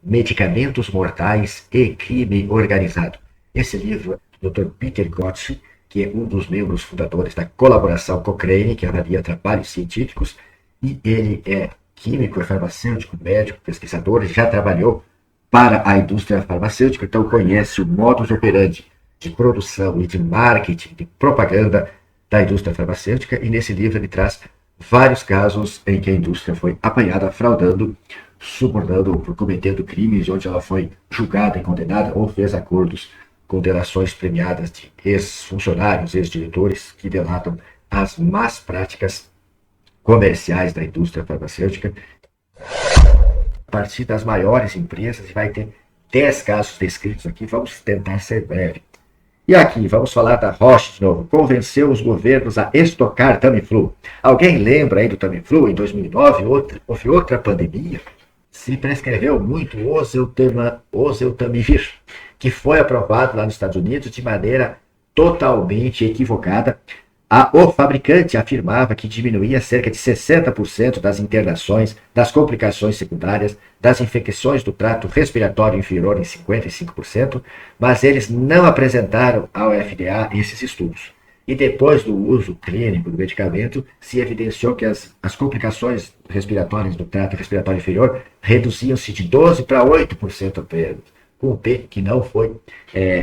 Medicamentos Mortais e Crime Organizado. Esse livro, Dr. Peter Gottschi, que é um dos membros fundadores da colaboração Cochrane, que avalia trabalhos científicos, e ele é químico, é farmacêutico, médico, pesquisador, já trabalhou para a indústria farmacêutica, então conhece o modus operandi de produção e de marketing, de propaganda da indústria farmacêutica, e nesse livro ele traz vários casos em que a indústria foi apanhada fraudando, subornando, cometendo crimes, onde ela foi julgada e condenada ou fez acordos com delações premiadas de ex-funcionários, ex-diretores, que delatam as más práticas comerciais da indústria farmacêutica. A partir das maiores empresas, vai ter 10 casos descritos aqui, vamos tentar ser breve. E aqui, vamos falar da Roche de novo. Convenceu os governos a estocar Tamiflu. Alguém lembra aí do Tamiflu? Em 2009 houve outra pandemia. Se prescreveu muito o oseltamivir, que foi aprovado lá nos Estados Unidos de maneira totalmente equivocada. O fabricante afirmava que diminuía cerca de 60% das internações, das complicações secundárias, das infecções do trato respiratório inferior em 55%, mas eles não apresentaram ao FDA esses estudos. E depois do uso clínico do medicamento, se evidenciou que as complicações respiratórias do trato respiratório inferior reduziam-se de 12% para 8% apenas, com um P que não foi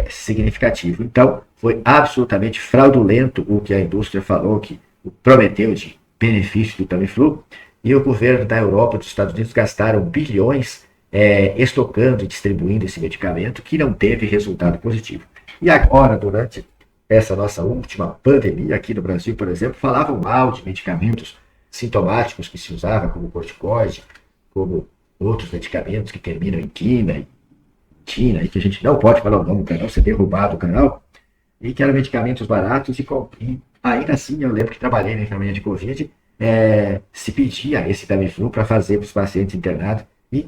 significativo. Então, foi absolutamente fraudulento o que a indústria falou, que prometeu de benefício do Tamiflu, e o governo da Europa e dos Estados Unidos gastaram bilhões estocando e distribuindo esse medicamento, que não teve resultado positivo. E agora, durante essa nossa última pandemia aqui no Brasil, por exemplo, falavam mal de medicamentos sintomáticos que se usava, como corticoide, como outros medicamentos que terminam em quina, e que a gente não pode falar o nome do canal, ser derrubado o canal, e que eram medicamentos baratos, e ainda assim eu lembro que trabalhei na enfermaria de Covid, se pedia esse Tamiflu para fazer para os pacientes internados, e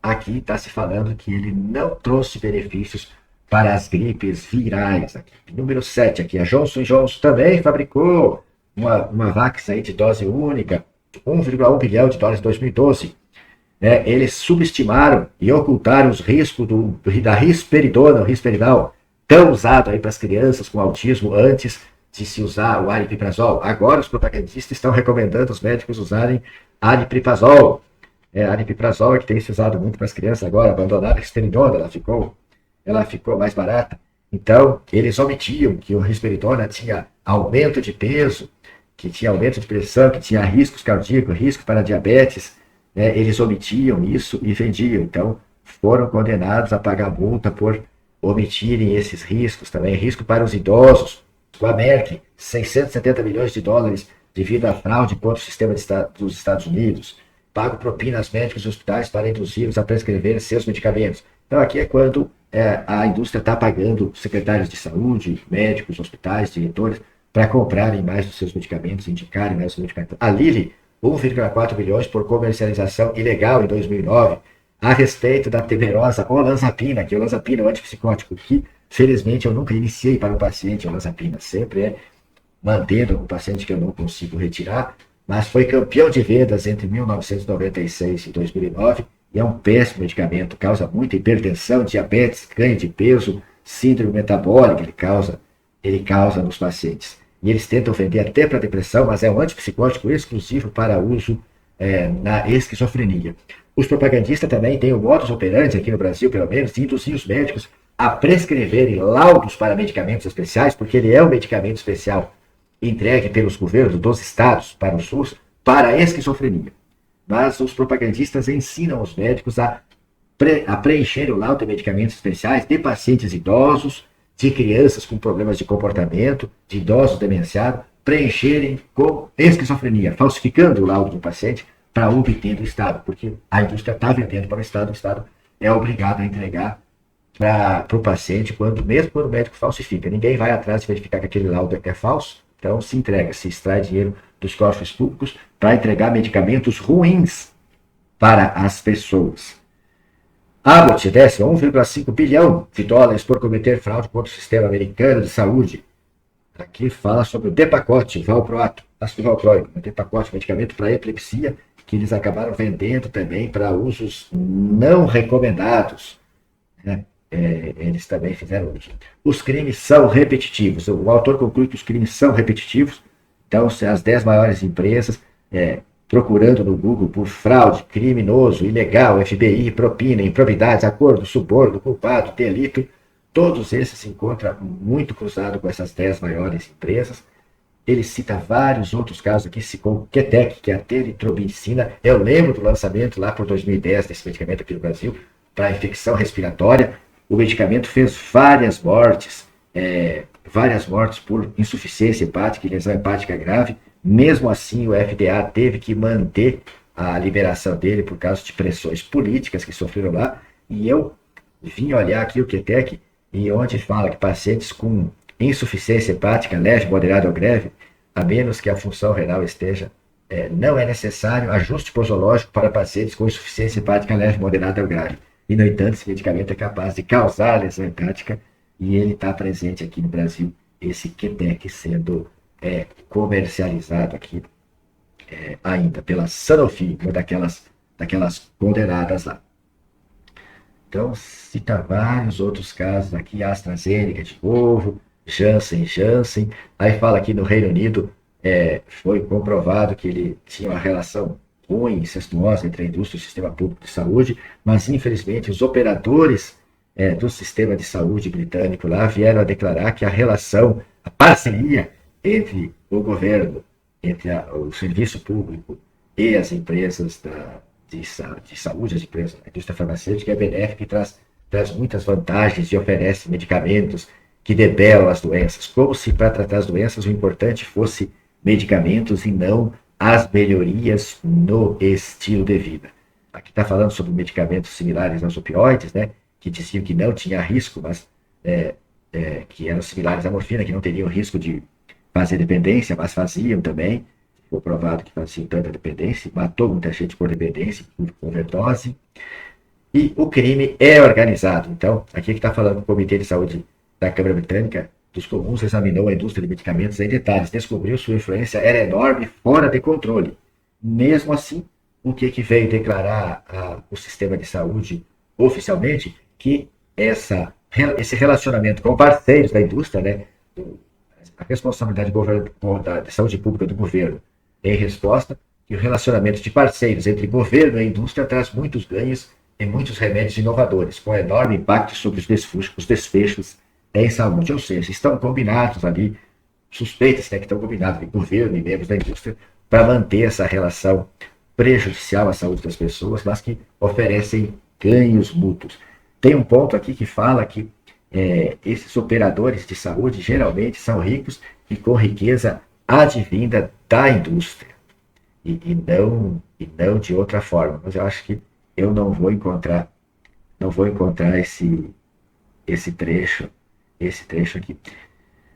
aqui está se falando que ele não trouxe benefícios para as gripes virais. Aqui. Número 7, aqui, a Johnson Johnson também fabricou uma Vax aí de dose única, 1,1 bilhão de dólares em 2012. Eles subestimaram e ocultaram os riscos da risperidona, o risperidal, tão usado aí para as crianças com autismo antes de se usar o aripiprazol. Agora os propagandistas estão recomendando os médicos usarem aripiprazol. Aripiprazol é que tem se usado muito para as crianças agora, abandonaram a risperidona, ela ficou mais barata. Então, eles omitiam que o risperidona tinha aumento de peso, que tinha aumento de pressão, que tinha riscos cardíacos, risco para diabetes. Eles omitiam isso e vendiam. Então, foram condenados a pagar multa por omitirem esses riscos também. Risco para os idosos. O Merck, 670 milhões de dólares devido à fraude contra o sistema dos Estados Unidos. Pago propinas médicos e hospitais para induzir-os a prescrever seus medicamentos. Então, aqui é quando a indústria está pagando secretários de saúde, médicos, hospitais, diretores, para comprarem mais dos seus medicamentos, indicarem mais dos seus medicamentos. A Lilly, 1,4 bilhões por comercialização ilegal em 2009, a respeito da temerosa olanzapina, que olanzapina é um antipsicótico, que felizmente eu nunca iniciei para o paciente olanzapina, sempre mantendo o paciente que eu não consigo retirar, mas foi campeão de vendas entre 1996 e 2009, e é um péssimo medicamento, causa muita hipertensão, diabetes, ganho de peso, síndrome metabólica, ele causa nos pacientes. E eles tentam vender até para depressão, mas é um antipsicótico exclusivo para uso na esquizofrenia. Os propagandistas também têm o modus operandi aqui no Brasil, pelo menos, de induzir os médicos a prescreverem laudos para medicamentos especiais, porque ele é um medicamento especial entregue pelos governos dos estados para o SUS, para a esquizofrenia. Mas os propagandistas ensinam os médicos a preencher o laudo de medicamentos especiais de pacientes idosos, de crianças com problemas de comportamento, de idosos demenciados, preencherem com esquizofrenia, falsificando o laudo do paciente para obter do Estado, porque a indústria está vendendo para o Estado é obrigado a entregar para o paciente, mesmo quando o médico falsifica. Ninguém vai atrás de verificar que aquele laudo é falso, então se entrega, se extrai dinheiro dos cofres públicos para entregar medicamentos ruins para as pessoas. Abbott desce 1,5 bilhão de dólares por cometer fraude contra o sistema americano de saúde. Aqui fala sobre o Depakote, valproato, ácido valproico, Depakote, medicamento para epilepsia, que eles acabaram vendendo também para usos não recomendados, né? Eles também fizeram isso. Os crimes são repetitivos. O autor conclui que os crimes são repetitivos. Então, se as 10 maiores empresas, procurando no Google por fraude, criminoso, ilegal, FBI, propina, improbidade, acordo, suborno, culpado, delito, todos esses se encontram muito cruzados com essas 10 maiores empresas. Ele cita vários outros casos aqui, como o Ketec, que é a teritrobicina. Eu lembro do lançamento lá por 2010 desse medicamento aqui no Brasil, para infecção respiratória. O medicamento fez várias mortes por insuficiência hepática e lesão hepática grave. Mesmo assim, o FDA teve que manter a liberação dele por causa de pressões políticas que sofreram lá. E eu vim olhar aqui o Ketec, e onde fala que pacientes com insuficiência hepática leve, moderada ou grave, a menos que a função renal esteja, não é necessário ajuste posológico para pacientes com insuficiência hepática leve, moderada ou grave. E, no entanto, esse medicamento é capaz de causar lesão hepática, e ele está presente aqui no Brasil, esse Ketec sendo comercializado aqui ainda pela Sanofi, uma daquelas condenadas lá. Então, cita vários outros casos aqui, AstraZeneca de novo, Janssen. Aí fala aqui no Reino Unido, foi comprovado que ele tinha uma relação ruim, incestuosa entre a indústria e o sistema público de saúde, mas infelizmente os operadores do sistema de saúde britânico lá vieram a declarar que a relação, a parceria entre o governo, entre o serviço público e as empresas de saúde, as empresas da indústria farmacêutica é benéfica e traz muitas vantagens e oferece medicamentos que debelam as doenças, como se para tratar as doenças o importante fosse medicamentos e não as melhorias no estilo de vida. Aqui está falando sobre medicamentos similares aos opioides, né, que diziam que não tinha risco, mas que eram similares à morfina, que não teriam risco de fazer dependência, mas faziam também. Foi provado que faziam tanta dependência, matou muita gente por dependência, por overdose. E o crime é organizado. Então, aqui que está falando o Comitê de Saúde da Câmara Britânica dos Comuns examinou a indústria de medicamentos em detalhes, descobriu sua influência era enorme, fora de controle. Mesmo assim, o que veio declarar o sistema de saúde oficialmente? Que esse relacionamento com parceiros da indústria, né, a responsabilidade de saúde pública do governo em resposta, que o relacionamento de parceiros entre governo e indústria traz muitos ganhos e muitos remédios inovadores, com enorme impacto sobre os desfechos em saúde. Ou seja, estão combinados ali, suspeitas, né, que estão combinados de governo e membros da indústria para manter essa relação prejudicial à saúde das pessoas, mas que oferecem ganhos mútuos. Tem um ponto aqui que fala que esses operadores de saúde geralmente são ricos e com riqueza advinda da indústria e não de outra forma. Mas eu acho que eu não vou encontrar esse trecho aqui.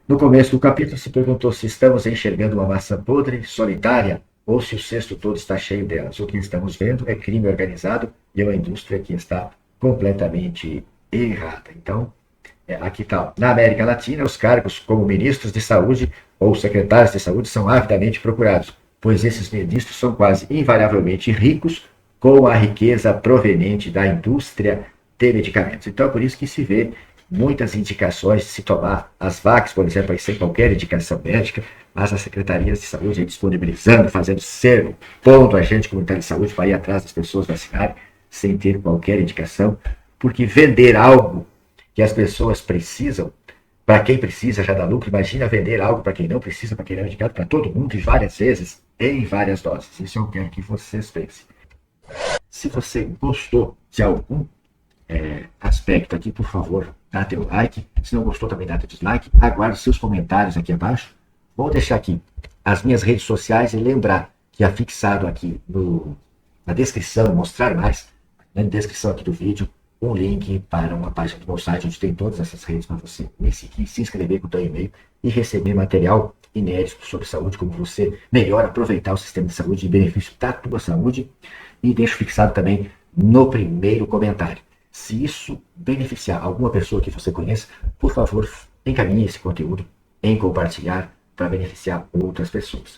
No começo do capítulo se perguntou se estamos enxergando uma maçã podre, solitária, ou se o cesto todo está cheio delas. O que estamos vendo é crime organizado e uma indústria que está completamente errada. Então, aqui está. Na América Latina, os cargos como ministros de saúde ou secretários de saúde são avidamente procurados, pois esses ministros são quase invariavelmente ricos com a riqueza proveniente da indústria de medicamentos. Então, é por isso que se vê muitas indicações de se tomar as vacs, por exemplo, aí, sem qualquer indicação médica, mas as secretarias de saúde aí, disponibilizando, fazendo cerco, pondo agente comunitário de saúde para ir atrás das pessoas vacinarem, sem ter qualquer indicação, porque vender algo que as pessoas precisam, para quem precisa já dá lucro. Imagina vender algo para quem não precisa, para quem não é indicado, para todo mundo e várias vezes, em várias doses. Isso eu quero que vocês pensem. Se você gostou de algum aspecto aqui, por favor, dá teu like. Se não gostou, também dá teu dislike. Aguardo seus comentários aqui abaixo. Vou deixar aqui as minhas redes sociais e lembrar que afixado aqui na descrição, mostrar mais, na descrição aqui do vídeo, um link para uma página do meu site onde tem todas essas redes para você me seguir, se inscrever com o teu e-mail e receber material inédito sobre saúde, como você melhor aproveitar o sistema de saúde em benefício da tua saúde. E deixo fixado também no primeiro comentário. Se isso beneficiar alguma pessoa que você conheça, por favor, encaminhe esse conteúdo em compartilhar para beneficiar outras pessoas.